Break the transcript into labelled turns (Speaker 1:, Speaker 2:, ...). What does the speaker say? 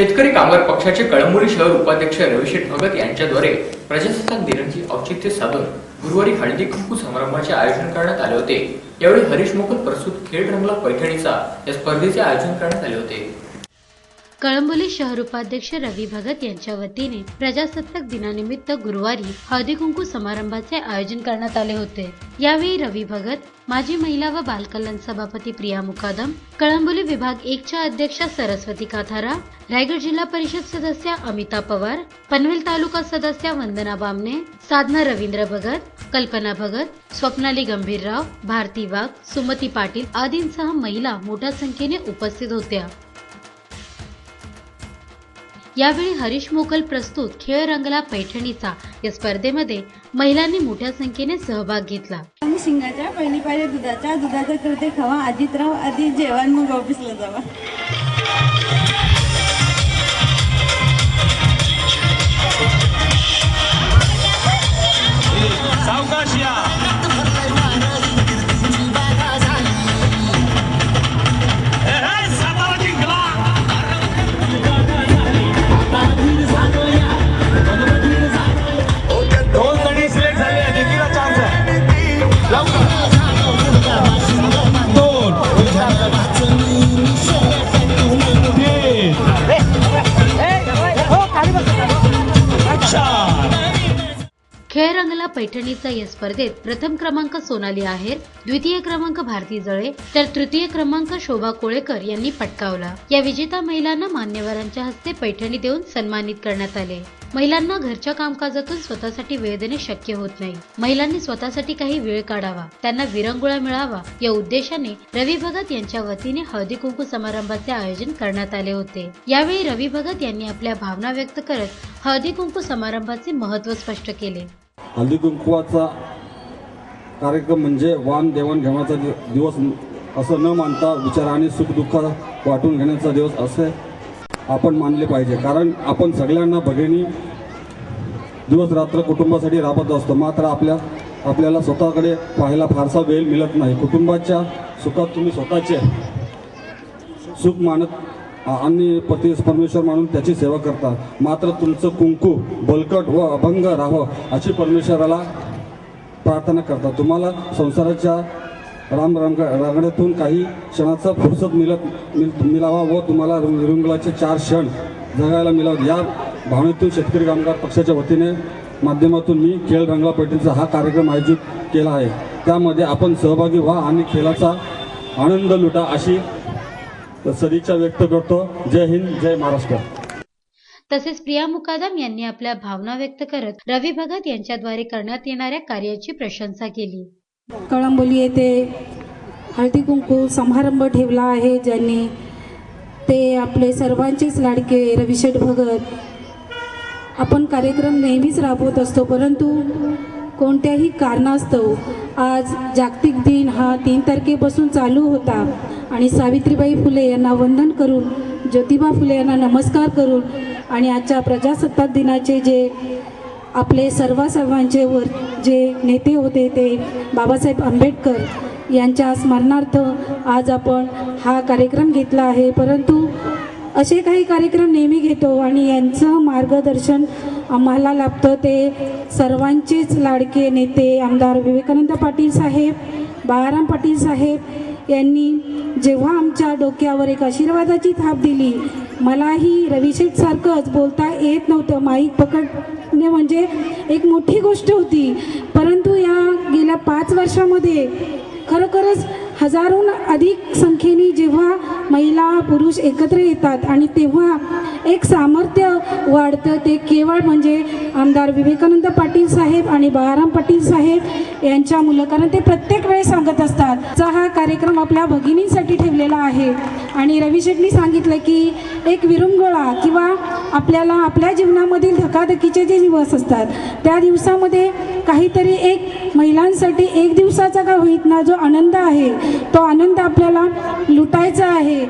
Speaker 1: शेतकरी कामगार पक्षाचे कळंबोली शहर उपाध्यक्ष रविशेठ भगत यांच्याद्वारे प्रजासत्ताक दिनाचे औचित्य साधून गुरुवारी हळदी कुंकू समारंभाचे आयोजन करण्यात आले होते। यावेळी हरीश मोकल प्रस्तुत खेळ रंगला पैठणीचा या स्पर्धेचे आयोजन करण्यात आले होते।
Speaker 2: कळंबोली शहर उपाध्यक्ष रवी भगत यांच्या वतीने प्रजासत्ताक दिनानिमित्त गुरुवारी हळदी कुंकू समारंभाचे आयोजन करण्यात आले होते। यावेळी रवी भगत, माजी महिला व बालकल्याण सभापती प्रिया मुकादम, कळंबोली विभाग 1 च्या अध्यक्षा सरस्वती काथारा, रायगड जिल्हा परिषद सदस्य अमिता पवार, पनवेल तालुका सदस्य वंदना बामणे, साधना रवींद्र भगत, कल्पना भगत, स्वप्नाली गंभीरराव, भारती वाघ, सुमती पाटील आदींसह महिला मोठ्या संख्येने उपस्थित होत्या। यावेळी हरीश मोकल प्रस्तुत खेळ रंगला पैठणीचा या स्पर्धेमध्ये महिलांनी मोठ्या संख्येने सहभाग घेतला।
Speaker 3: शिंगाच्या पहिली पाहिजे दुधाचा करते खावा, आधीत राहा, आधी जेवण, मग ऑफिसला जावा।
Speaker 2: खेळ रंगला पैठणीचा या स्पर्धेत प्रथम क्रमांक सोनाली आहेर, द्वितीय क्रमांक भारती जळे तर तृतीय क्रमांक शोभा कोळेकर यांनी पटकावला। या विजेता महिलांना मान्यवरांच्या हस्ते पैठणी देऊन सन्मानित करण्यात आले। महिलांना घरच्या कामकाजातून स्वतःसाठी वेळ देणे शक्य होत नाही। महिलांनी स्वतःसाठी काही वेळ काढावा, त्यांना विरंगुळा मिळावा या उद्देशाने रवी भगत यांच्या वतीने हळदी कुंकू समारंभाचे आयोजन करण्यात आले होते। यावेळी रवी भगत यांनी आपल्या भावना व्यक्त करत हळदी कुंकू समारंभाचे महत्त्व स्पष्ट केले।
Speaker 4: हळदी कुंकवाचा कार्यक्रम म्हणजे वाण देवाण घेण्याचा दिवस असं न मानता विचाराने सुख दुःख वाटून घेण्याचा दिवस असे आपण मानले पाहिजे। कारण आपण सगळ्यांना भगिनी दिवस रात्र कुटुंबासाठी राबत असतो, मात्र आपल्याला स्वतःकडे पाहायला फारसा वेळ मिळत नाही। कुटुंबाच्या सुखात तुम्ही स्वतःचे सुख मानत आणि पती परमेश्वर मानून त्याची सेवा करता, मात्र तुमचं कुंकू बलकट व अभंग राहावं अशी परमेश्वराला प्रार्थना करता। तुम्हाला संसाराच्या रांगड्यातून काही क्षणाचा फुरसत मिळावा व तुम्हाला विरंगुळाचे 4 क्षण जगायला मिळावे या भावनेतून शेतकरी कामगार पक्षाच्या वतीने माध्यमातून मी खेळ रंगला पैठणीचा हा कार्यक्रम आयोजित केला आहे। त्यामध्ये आपण सहभागी व्हा आणि खेळाचा आनंद लुटा अशी सदिच्छा व्यक्त करतो। जय हिंद, जय महाराष्ट्र।
Speaker 2: तसेच प्रिया मुकादम यांनी आपल्या भावना व्यक्त करत रवी भगत यांच्याद्वारे करण्यात येणाऱ्या कार्याची प्रशंसा केली।
Speaker 3: कळंबोली येथे हळदी कुंकू समारंभ ठेवला आहे, ज्यांनी ते आपले सर्वांचेच लाडके रविशेठ भगत। आपण कार्यक्रम नेहमीच राबवत असतो, परंतु कोणत्याही कारणास्तव आज जागतिक दिन हा 3 तारखेपासून चालू होता आणि सावित्रीबाई फुले यांना वंदन करून, ज्योतिबा फुले यांना नमस्कार करून आणि आजच्या प्रजासत्ताक दिनाचे जे आपले सर्वांचे जे नेते होते ते बाबासाहेब आंबेडकर यांच्या स्मरणार्थ आज आपण हा कार्यक्रम घेतला आहे। परंतु असे काही कार्यक्रम नेहमी घेतो आणि यांचं मार्गदर्शन आम्हाला लाभतं ते सर्वांचेच लाडके नेते आमदार विवेकानंद पाटील साहेब, बाळाराम पाटील साहेब यांनी जेव्हा आमच्या डोक्यावर एक आशीर्वादाची थाप दिली, मलाही रविशेठ सारखंच बोलता येत नव्हतं, माईक पकडणे म्हणजे एक मोठी गोष्ट होती। परंतु या गेल्या 5 वर्षामध्ये खरोखरच हजारोहून अधिक संख्येने जेव्हा महिला पुरुष एकत्र येतात आणि तेव्हा एक सामर्थ्य वाढतं, ते केवळ म्हणजे आमदार विवेकानंद पाटील साहेब आणि बाळाराम पाटील साहेब यांच्यामुळे, कारण ते प्रत्येक वेळेस सांगत असतात हा कार्यक्रम आपल्या भगिनींसाठी ठेवलेला आहे। आणि रविशेठनी सांगितलं की एक विरंगुळा किंवा आपल्याला आपल्या जीवनामधील धकाधकीचे जे दिवस असतात त्या दिवसामध्ये काहीतरी एक महिलांसाठी 1 दिवसाचा का होईत ना जो आनंद आहे तो आनंद आपल्याला लुटायचा आहे।